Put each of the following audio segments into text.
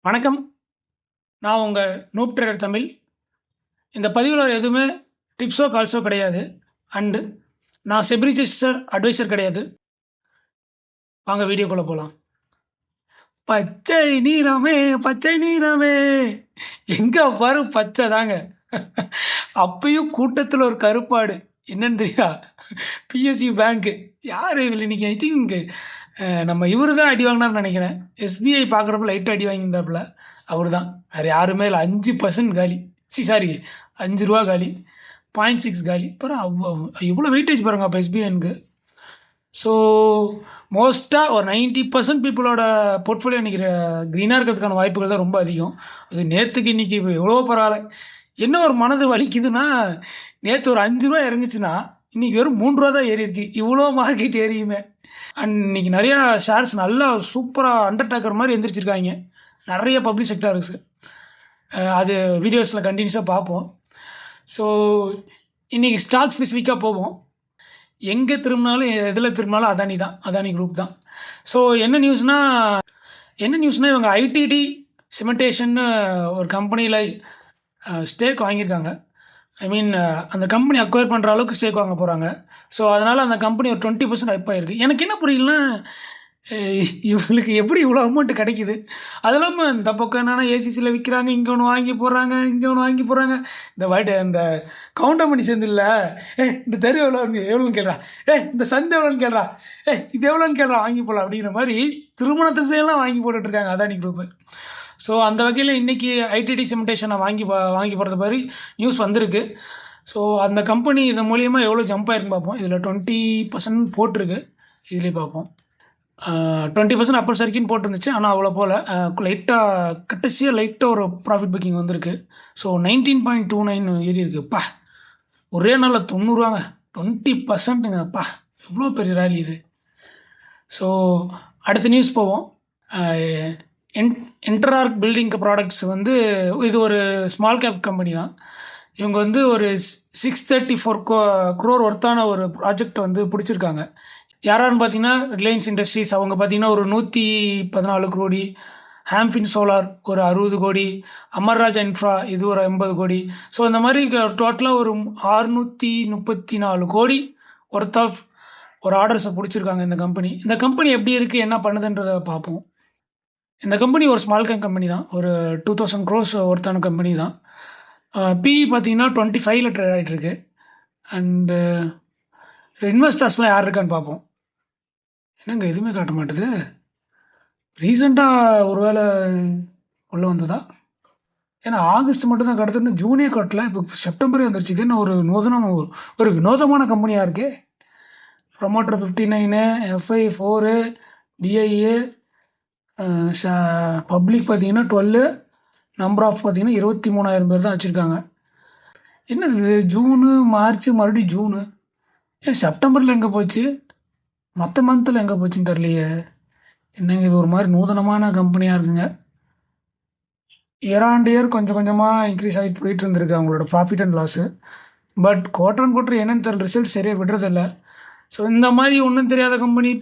வணக்கம். நான் உங்க நூப் ட்ரேடர் தமிழ். இந்த பதிவுல எதுவுமே டிப்ஸோ, கால்ஸோ கிடையாது. அண்டு நான் செபி ரிஜிஸ்டர் அட்வைசர் கிடையாது. வாங்க வீடியோக்குள்ள போலாம். பச்சை நீறமே, பச்சை நீறமே எங்க பாரு பச்சை தாங்க. அப்பயும் கூட்டத்துல ஒரு கருப்பாடு. என்னன்னு தெரியுதா? PSU bank. யாரு இதுல இன்னைக்கு ஐ திங்க் நம்ம இவரு தான் அடி வாங்கினார்னு நினைக்கிறேன். எஸ்பிஐ பார்க்குறப்ப லைட்டாக அடி வாங்கியிருந்தாப்புல அவரு தான். வேறு யாருமே இல்லை. 5% காலி. சாரி, ₹5 காலி, 0.6 காலி. அப்புறம் இவ்வளோ வெயிட்டேஜ் பாருங்க அப்போ எஸ்பிஐனுக்கு. ஸோ மோஸ்ட்டாக ஒரு 90% பீப்புளோட போர்ட்ஃபோலியோ இன்றைக்கி க்ரீனாக இருக்கிறதுக்கான வாய்ப்புகள் தான் ரொம்ப அதிகம். அது நேற்றுக்கு இன்றைக்கி எவ்வளோ பரவாயில்ல. என்ன ஒரு மனது வலிக்குதுன்னா, நேற்று ஒரு ₹5 இறங்குச்சுன்னா இன்றைக்கி வெறும் ₹3 தான் ஏறி இருக்கு. இவ்வளோ மார்க்கெட் ஏறியுமே. அண்ட் இன்னைக்கு நிறையா ஷேர்ஸ் நல்லா சூப்பராக அண்டர்டேக்கர் மாதிரி எந்திரிச்சிருக்காங்க. நிறைய பப்ளிக் செக்டார்ஸு. அது வீடியோஸில் கண்டினியூஸாக பார்ப்போம். ஸோ இன்றைக்கி ஸ்டாக் ஸ்பெசிஃபிக்காக போவோம். எங்கே திரும்பினாலும் எதில் திரும்பினாலும் அதானி தான், அதானி குரூப் தான். ஸோ என்ன நியூஸ்னால் இவங்க ஐடிடி சிமெண்டேஷன்னு ஒரு கம்பெனியில் ஸ்டேக் வாங்கியிருக்காங்க. ஐ மீன் அந்த கம்பெனி அக்வயர் பண்ணுற அளவுக்கு ஸ்டேக் வாங்க போகிறாங்க. ஸோ அதனால் அந்த கம்பெனி ஒரு 20% ஹைப் ஆகிருக்கு. எனக்கு என்ன புரியலன்னா, இவங்களுக்கு எப்படி இவ்வளோ அமௌண்ட்டு கிடைக்கிது? அது இல்லாமல் இந்த பக்கம் என்னென்னா ஏசிசியில் விற்கிறாங்க, இங்கே ஒன்று வாங்கி போடுறாங்க, இங்கே ஒன்று வாங்கி போடுறாங்க. இந்த கவுண்டர் பண்ணி சேர்ந்துல்ல, இந்த தெரு எவ்வளோன்னு கேட்குறா, இந்த சந்தை எவ்வளோன்னு கேட்குறா, இது எவ்வளோன்னு கேட்குறா, வாங்கி போடலாம் அப்படிங்கிற மாதிரி திருமணத்தை செய்யலாம் வாங்கி போட்டுட்ருக்காங்க அதானி குரூப்பு. ஸோ அந்த வகையில் இன்றைக்கி ஐடிடி சிமெண்டேஷனை வாங்கி போடுறது மாதிரி நியூஸ் வந்திருக்கு. ஸோ அந்த கம்பெனி இதன் மூலியமாக எவ்வளோ ஜம்ப் ஆயிருக்குன்னு பார்ப்போம். இதில் 20% போட்டிருக்கு. இதுலேயே பார்ப்போம். 20% அப்பர் சர்க்கின்னு போட்டிருந்துச்சு. ஆனால் அவ்வளோ போல் கடைசியாக லைட்டாக ஒரு ப்ராஃபிட் புக்கிங் வந்திருக்கு. ஸோ 19.29 ஏறி இருக்குப்பா. ஒரே நாளில் ₹90. 20%ங்கப்பா, எவ்வளோ பெரிய ரேலி இது. ஸோ அடுத்த நியூஸ் போவோம். இன்டரார்க் பில்டிங் ப்ராடக்ட்ஸ் இது ஒரு ஸ்மால் கேப் கம்பெனி தான். இவங்க ஒரு 634 crore ஒர்த்தான ஒரு ப்ராஜெக்ட் பிடிச்சிருக்காங்க. யாராருன்னு பார்த்தீங்கன்னா, ரிலையன்ஸ் இண்டஸ்ட்ரீஸ் அவங்க பார்த்தீங்கன்னா ஒரு 114 கோடி, ஹாம்ஃபின் சோலார் ஒரு 60 கோடி, அமர்ராஜா இன்ஃப்ரா இது ஒரு 80 கோடி. ஸோ இந்த மாதிரி டோட்டலாக ஒரு 634 கோடி ஒர்த் ஆஃப் ஒரு ஆர்டர்ஸை பிடிச்சிருக்காங்க இந்த கம்பெனி எப்படி இருக்குது, என்ன பண்ணுதுன்றதை பார்ப்போம். இந்த கம்பெனி ஒரு ஸ்மால் கேப் கம்பெனி தான். ஒரு 2000 crores ஒர்த்தான கம்பெனி தான். பிஇ பார்த்தீங்கன்னா 25ல் ட்ரேட் ஆகிட்டுருக்கு. அண்டு இன்வெஸ்டர்ஸ்லாம் யார் இருக்கான்னு பார்ப்போம். என்னங்க எதுவுமே காட்ட மாட்டுது. ரீசெண்டாக ஒரு வேளை உள்ளே வந்ததா? ஏன்னா ஆகஸ்ட் மட்டும் தான் கடத்துன்னு ஜூனே காட்டல. இப்போ செப்டம்பரே வந்துருச்சு. இது என்ன ஒரு வினோதமான கம்பெனியாக இருக்கே. ப்ரொமோட்டர் 59, எஃப்ஐ 4, டிஐஏ, பப்ளிக் பார்த்தீங்கன்னா 12, நம்பர் ஆஃப் பார்த்தீங்கன்னா 23,000 பேர் தான் வச்சுருக்காங்க. என்னது ஜூனு, மார்ச், மறுபடியும் ஜூனு, ஏன் செப்டம்பரில் எங்கே போச்சு, மற்ற மந்தில் எங்கே போச்சுன்னு தெரியலையே. என்னங்க இது ஒரு மாதிரி நூதனமான கம்பெனியாக இருக்குங்க. இயர் ஆன் இயர் கொஞ்சம் கொஞ்சமாக இன்க்ரீஸ் ஆகிட்டு போயிட்டு இருந்திருக்கு அவங்களோட profit and loss. But quarter and quarter என்னென்னு தெரியல, ரிசல்ட் சரியாக விடுறதில்ல. ஸோ இந்த மாதிரி ஒன்றும் தெரியாத கம்பெனி,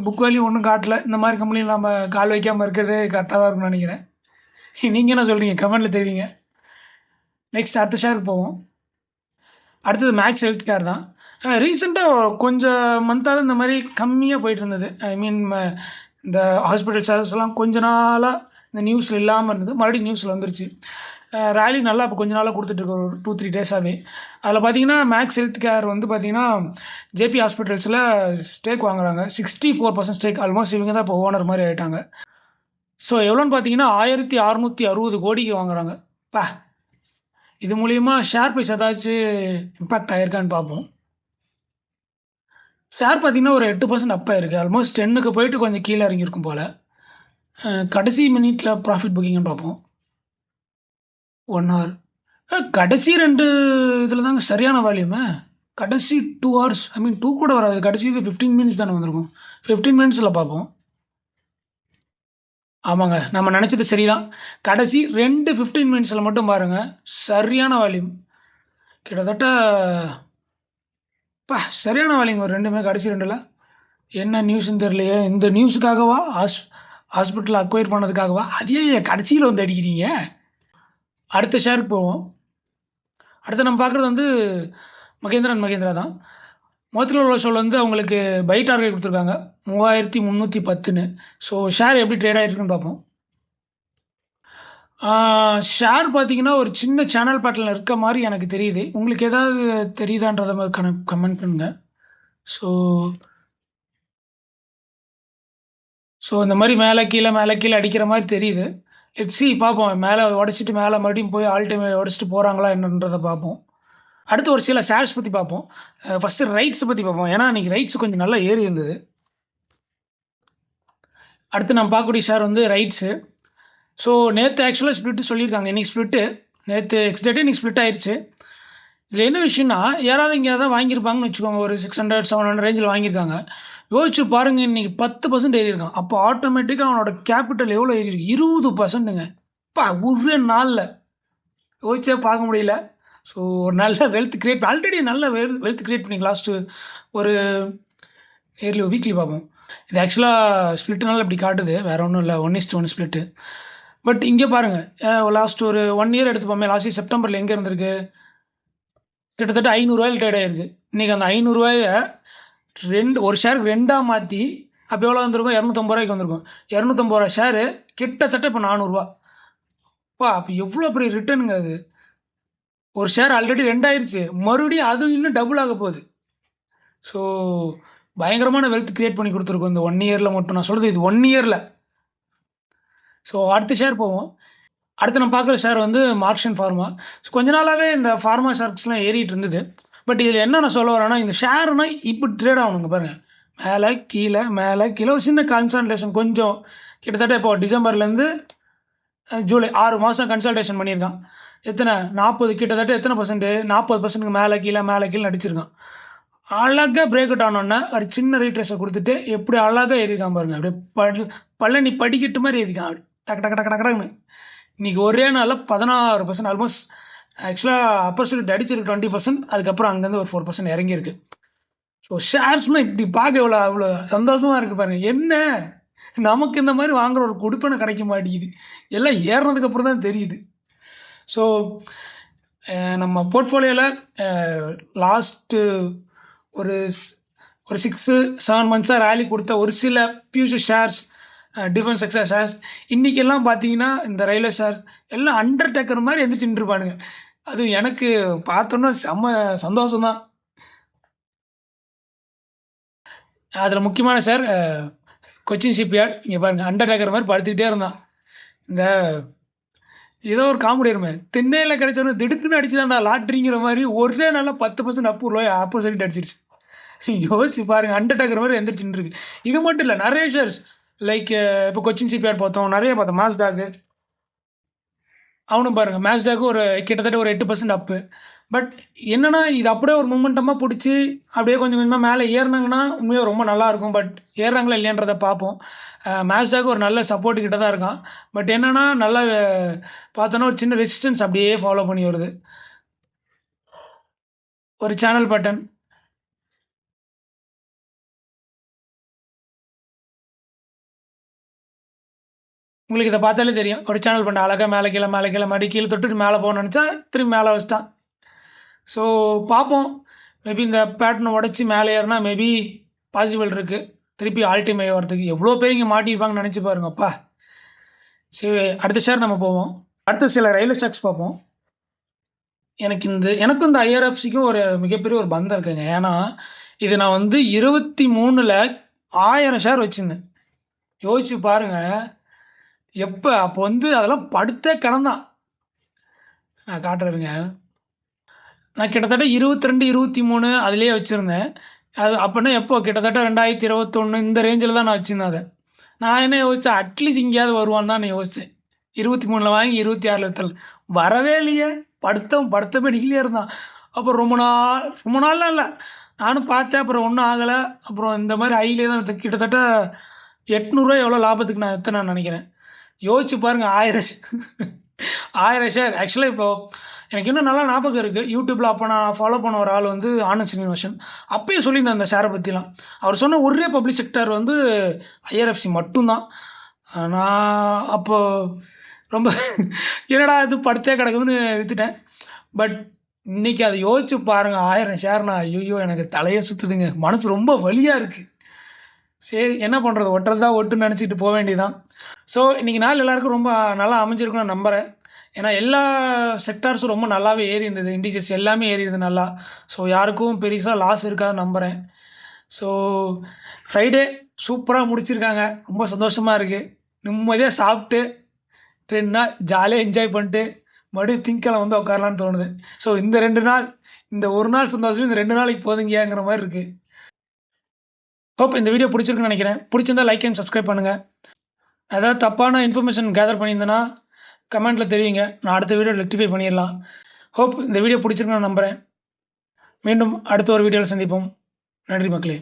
புக் வேல்யூ ஒன்றும் காட்டல. இந்த மாதிரி கம்பெனியில் நம்ம கால் வைக்காமல் இருக்கிறதே கரெக்டாக தான் இருக்கும்னு நினைக்கிறேன். நீங்கள் என்ன சொல்கிறீங்க? கமெண்ட்டில் தெரிவிங்க. நெக்ஸ்ட் அடுத்த ஷேருக்கு போவோம். அடுத்தது மேக்ஸ் ஹெல்த் கேர் தான். ரீசெண்டாக கொஞ்சம் மந்த்தாக இந்த மாதிரி கம்மியாக போயிட்டு இருந்தது. ஐ மீன் இந்த ஹாஸ்பிட்டல் சர்வீஸ்லாம் கொஞ்ச நாளாக இந்த நியூஸில் இல்லாமல் இருந்தது. மறுபடியும் நியூஸில் வந்துருச்சு. ரேலி நல்லா இப்போ கொஞ்ச நாளாக கொடுத்துட்ருக்கு, ஒரு 2-3 டேஸாகவே. அதில் பார்த்தீங்கன்னா மேக்ஸ் ஹெல்த் கேர் பார்த்தீங்கன்னா ஜேபி ஹாஸ்பிட்டல்ஸில் ஸ்டேக் வாங்குறாங்க. 64% ஸ்டேக். ஆல்மோஸ்ட் இவங்க தான் இப்போ ஓனர் மாதிரி ஆகிட்டாங்க. ஸோ எவ்வளோன்னு பார்த்தீங்கன்னா 1660 கோடிக்கு வாங்குறாங்க. இது மூலிமா ஷேர் ப்ரைஸ் ஏதாச்சும் இம்பேக்ட் ஆகிருக்கான்னு பார்ப்போம். ஷேர் பார்த்தீங்கன்னா ஒரு 8% அப் ஆயிருக்கு. ஆல்மோஸ்ட் 10க்கு போயிட்டு கொஞ்சம் கீழே இறங்கியிருக்கும் போல். கடைசி மினிட்டில் ப்ராஃபிட் புக்கிங்னு பார்ப்போம். 1 hour. கடைசி 2 இதில் தாங்க சரியான வால்யூமு. கடைசி 2 hours, ஐ மீன் 2 கூட வராது. கடைசி இது 15 minutes தானே வந்திருக்கும். 15 minutesல பார்ப்போம். ஆமாங்க, நம்ம நினச்சது சரிதான். கடைசி 2 15 minutesல மட்டும் பாருங்கள், சரியான வால்யூம். கிட்டத்தட்ட சரியான வால்யூம். ஒரு ரெண்டுமே கடைசி 2ல் என்ன நியூஸ்ன்னு தெரியலையே. இந்த நியூஸுக்காகவா ஹாஸ்பிட்டல் அக்வயர் பண்ணதுக்காகவா? அதே கடைசியில் வந்து அடிக்கிறீங்க. அடுத்த ஷேருக்கு போவோம். அடுத்து நம்ம பார்க்குறது வந்து மகேந்திரா அண்ட் மகேந்திரா தான். மோத்திலால் ஓஷோவில் வந்து அவங்களுக்கு பை டார்கெட் கொடுத்துருக்காங்க 3310ன்னு. ஸோ ஷேர் எப்படி ட்ரேட் ஆகிருக்குன்னு பார்ப்போம். ஷேர் பார்த்தீங்கன்னா ஒரு சின்ன சேனல் பேட்டர்னில் இருக்க மாதிரி எனக்கு தெரியுது. உங்களுக்கு ஏதாவது தெரியுதான்றத மாதிரி கமெண்ட் பண்ணுங்கள். ஸோ இந்த மாதிரி மேலே கீழே அடிக்கிற மாதிரி தெரியுது. லெட்ஸ் see பார்ப்போம். மேலே உடச்சிட்டு மேலே மறுபடியும் போய் ஆல் டைம் உடச்சிட்டு போகிறாங்களா என்னன்றதை பார்ப்போம். அடுத்து ஒரு சில ஷேர்ஸ் பற்றி பார்ப்போம். ஃபஸ்ட்டு ரைட்ஸை பற்றி பார்ப்போம். ஏன்னா இன்றைக்கி ரைட்ஸ் கொஞ்சம் நல்லா ஏறி இருந்தது. அடுத்து நம்ம பார்க்கக்கூடிய ஷேர் வந்து ரைட்ஸு. ஸோ நேற்று ஆக்சுவலாக ஸ்ப்ளிட்டு சொல்லியிருக்காங்க. இன்றைக்கி ஸ்ப்ளிட்டு நேற்று எக்ஸ்டேட்டு இன்றைக்கி ஸ்ப்ளிட் ஆயிடுச்சு. இதில் என்ன விஷயம்னா யாராவது இங்கே தான் வாங்கியிருப்பாங்கன்னு வச்சுக்கோங்க. ஒரு 600-700 ரேஞ்சில் வாங்கியிருக்காங்க. யோசிச்சு பாருங்கள், இன்றைக்கி 10% ஏறி இருக்கான். அப்போ ஆட்டோமேட்டிக்காக அவனோட கேபிட்டல் எவ்வளோ ஏறி இருக்கு? 20%ங்க. இப்போ ஒரே நாளில் யோசிச்சே பார்க்க முடியல. ஸோ ஒரு நல்ல வெல்த் கிரியேட் ஆல்ரெடி நல்ல வெல்த் கிரியேட் பண்ணி லாஸ்ட்டு ஒரு வீக்லி பார்ப்போம். இது ஆக்சுவலாக ஸ்ப்ளிட்டுனால இப்படி காட்டுது, வேறு ஒன்றும் இல்லை. 1:1 ஸ்ப்ளிட்டு. பட் இங்கே பாருங்கள், லாஸ்ட் ஒரு 1 இயர் எடுத்துப்போமே. லாஸ்ட் இயர் செப்டம்பரில் எங்கே இருந்திருக்கு? கிட்டத்தட்ட 500 ட்ரேட் ஆகிருக்கு. இன்றைக்கி அந்த 500 ஒரு ஷேருக்கு 2ஆக மாற்றி அப்போ எவ்வளோ வந்திருக்கும்? 250 வந்திருக்கும். 250 ஷேரு கிட்டத்தட்ட இப்போ 400. அப்போ எவ்வளோ பெரிய ரிட்டர்னுங்க அது. ஒரு ஷேர் ஆல்ரெடி 2 ஆயிடுச்சு, மறுபடியும் அதுவும் இன்னும் டபுள் ஆக போகுது. ஸோ பயங்கரமான வெல்த் கிரியேட் பண்ணி கொடுத்துருக்கோம் இந்த 1 இயரில் மட்டும். நான் சொல்கிறது இது 1 இயரில். ஸோ அடுத்த ஷேர் போவோம். அடுத்து நம்ம பார்க்குற ஷேர் வந்து மார்க்ஸ் அண்ட் ஃபார்மா. ஸோ கொஞ்ச நாளாகவே இந்த ஃபார்மா ஷேர்ஸ்லாம் ஏறிட்டு இருந்தது. பட் இதில் என்ன நான் சொல்ல வரேன்னா, இந்த ஷேர்னா இப்படி ட்ரேட் ஆகணுங்க பாருங்கள். மேலே கீழே ஒரு சின்ன கன்சல்டேஷன் கொஞ்சம் கிட்டத்தட்ட இப்போ டிசம்பர்லேருந்து ஜூலை 6 மாதம் கன்சல்டேஷன் பண்ணியிருக்கான். எத்தனை 40 கிட்டத்தட்ட எத்தனை பர்சன்ட்? 40% மேலே கீழே அடிச்சிருக்கான். அழகாக பிரேக் அவுட் ஆனோன்னா ஒரு சின்ன ரீட்ரேஸை கொடுத்துட்டு எப்படி அழகாக ஏறிக்கான் பாருங்க. அப்படியே பழனி படிக்கட்டு மாதிரி ஏறிக்கான். அப்படி டக்கு டக்கு டக்கு டக்குன்னு இன்றைக்கி ஒரே நாளில் 16%. ஆல்மோஸ்ட் ஆக்சுவலாக அப்பர் சைடு அடிச்சிருக்கு 20%. அதுக்கப்புறம் அங்கேருந்து ஒரு 4% இறங்கியிருக்கு. ஸோ ஷேர்ஸ்னால் இப்படி பார்க்க அவ்வளோ சந்தோஷமாக இருக்குது பாருங்கள். என்ன நமக்கு இந்த மாதிரி வாங்குற ஒரு கொடுப்பனை கிடைக்க மாட்டேங்குது. எல்லாம் ஏறினதுக்கப்புறம் தான் தெரியுது. ஸோ நம்ம போர்ட்ஃபோலியோவில் லாஸ்ட்டு ஒரு 6-7 மந்த்ஸாக ரேலி கொடுத்த ஒரு சில future shares, defence sector shares, இன்றைக்கெல்லாம் பார்த்தீங்கன்னா இந்த ரயில்வே ஷேர்ஸ் எல்லாம் அண்டர்டேக்கர் மாதிரி எந்திரிச்சுட்டு இருப்பானுங்க. அதுவும் எனக்கு பார்த்தோன்னா செம்ம சந்தோஷம்தான். அதில் முக்கியமான ஷேர் கொச்சின் ஷிப்யார்ட். இங்கே பாருங்கள், அண்டர்டேக்கர் மாதிரி படுத்துக்கிட்டே இருந்தான். இந்த ஏதோ ஒரு காமெடி இருமே, தென்னையில் கிடைச்சவன திடுக்குன்னு அடிச்சுதான்டா லாட்ரிங்கிற மாதிரி ஒரே நாளில் 10% அப்போசிட் அடிச்சிருச்சு. யோசிச்சு பாருங்கள், அண்டர்டேக்கர் மாதிரி எந்திரிச்சுட்டு இருக்கு. இது மட்டும் இல்லை, நிறைய ஷேர்ஸ் லைக் இப்போ கொச்சின் ஷிப்யார்ட் பார்த்தோம், நிறைய பார்த்தோம். மாஸ்டாக்கு அவனும் பாருங்கள், மேஸ்டாக்கு ஒரு கிட்டத்தட்ட ஒரு 8% அப்பு. பட் என்னென்னா இது அப்படியே ஒரு மூமெண்டமாக பிடிச்சி அப்படியே கொஞ்சம் கொஞ்சமாக மேலே ஏறினாங்கன்னா உண்மையாக ரொம்ப நல்லாயிருக்கும். பட் ஏறுறாங்களா இல்லையன்றதை பார்ப்போம். மேஸ்டாக்கு ஒரு நல்ல சப்போர்ட்டு கிட்ட தான் இருக்கான். பட் என்னென்னா நல்லா பார்த்தோன்னா ஒரு சின்ன ரெசிஸ்டன்ஸ் அப்படியே ஃபாலோ பண்ணி வருது. ஒரு சேனல் பட்டன் உங்களுக்கு இதை பார்த்தாலே தெரியும். ஒரு சேனல் பண்ண அழகாக மேலே கீழே மறுபடி கீழே தொட்டுட்டு மேலே போகணும்னு நினச்சா திரும்பி மேலே வச்சிட்டான். ஸோ பார்ப்போம், மேபி இந்த பேட்டர்னை உடச்சி மேலே ஏறினா மேபி பாசிபிள் இருக்குது திருப்பி ஆல்டிமே வரதுக்கு. எவ்வளோ பேர் இங்கே மாட்டியிருப்பாங்கன்னு நினச்சி பாருங்கப்பா. சரி, அடுத்த ஷேர் நம்ம போவோம். அடுத்த சில ரயில்வே ஸ்டாக்ஸ் பார்ப்போம். எனக்கும் இந்த ஐஆர்எஃப்சிக்கும் ஒரு மிகப்பெரிய ஒரு பந்தம் இருக்குங்க. ஏன்னா இது நான் வந்து 23ல் 1000 ஷேர் வச்சுருந்தேன். யோசிச்சு பாருங்கள், எப்போ அப்போ வந்து அதெல்லாம் படுத்தே கிடந்தான். நான் காட்டுறதுங்க, நான் கிட்டத்தட்ட 22-23 அதிலே வச்சுருந்தேன். அது அப்படின்னா எப்போ கிட்டத்தட்ட 2021 இந்த ரேஞ்சில் தான் நான் வச்சுருந்தேன். அதை நான் என்ன யோசித்தேன், அட்லீஸ்ட் இங்கேயாவது வருவான்னு தான் நான் யோசித்தேன். 23ல் வாங்கி 26ல் விற்றல், வரவே இல்லையே. படுத்த நிகழ்ச்சியாக இருந்தான். அப்புறம் ரொம்ப நாள்லாம் இல்லை, நானும் பார்த்தேன். அப்புறம் ஒன்றும் ஆகலை. அப்புறம் இந்த மாதிரி ஐலே தான் கிட்டத்தட்ட 800 எவ்வளோ லாபத்துக்கு நான் விற்றேன்னு நினைக்கிறேன். யோசிச்சு பாருங்கள், 1000 ஷேர். ஆக்சுவலாக இப்போது எனக்கு இன்னும் நல்லா ஞாபகம் இருக்குது. யூடியூப்பில் அப்போ நான் ஃபாலோ பண்ண ஒரு ஆள் வந்து ஆனந்த் ஸ்ரீனிவாசன். அப்பயே சொல்லியிருந்தேன் அந்த ஷேரை பற்றிலாம். அவர் சொன்ன ஒரே பப்ளிக் செக்டர் வந்து ஐஆர்எஃப்சி மட்டும்தான். நான் அப்போ ரொம்ப என்னடா இது படுத்தே கிடக்குதுன்னு வித்துட்டேன். பட் இன்னைக்கு அதை யோசிச்சு பாருங்க, 1000 ஷேர்னா ஐயோ எனக்கு தலையே சுத்துதுங்க. மனசு ரொம்ப வலியா இருக்கு. சரி என்ன பண்ணுறது, ஒட்டுறது தான் ஒட்டுன்னு நினச்சிட்டு போக வேண்டியதான். ஸோ இன்றைக்கி நாள் எல்லாருக்கும் ரொம்ப நல்லா அமைஞ்சிருக்குன்னு நான் நம்புகிறேன். ஏன்னா எல்லா செக்டார்ஸும் ரொம்ப நல்லாவே ஏறி இருந்தது. இண்டிசஸ் எல்லாமே ஏறி இருந்தது நல்லா. ஸோ யாருக்கும் பெருசாக லாஸ் இருக்காதுன்னு நம்புகிறேன். ஸோ ஃப்ரைடே சூப்பராக முடிச்சிருக்காங்க. ரொம்ப சந்தோஷமாக இருக்குது. நிம்மதியாக சாப்பிட்டு 2 நாள் ஜாலியாக என்ஜாய் பண்ணிட்டு மறுபடியும் திங்கக்கிழமை வந்து உட்காரலான்னு தோணுது. ஸோ இந்த 2 நாள், இந்த ஒரு நாள் சந்தோஷம் இந்த 2 நாளைக்கு போதுங்கங்கிற மாதிரி இருக்குது. ஹோப் இந்த வீடியோ பிடிச்சிருக்குன்னு நினைக்கிறேன். பிடிச்சிருந்தா லைக் அண்ட் சப்ஸ்கிரைப் பண்ணுங்கள். ஏதாவது தப்பான இன்ஃபர்மேஷன் கேதர் பண்ணியிருந்தேன்னா கமெண்ட்டில் தெரிவிங்க. நான் அடுத்த வீடியோ ரெக்டிஃபை பண்ணிடலாம். ஹோப் இந்த வீடியோ பிடிச்சிருக்குன்னு நான் நம்புகிறேன். மீண்டும் அடுத்த ஒரு வீடியோவில் சந்திப்போம். நன்றி மக்களே.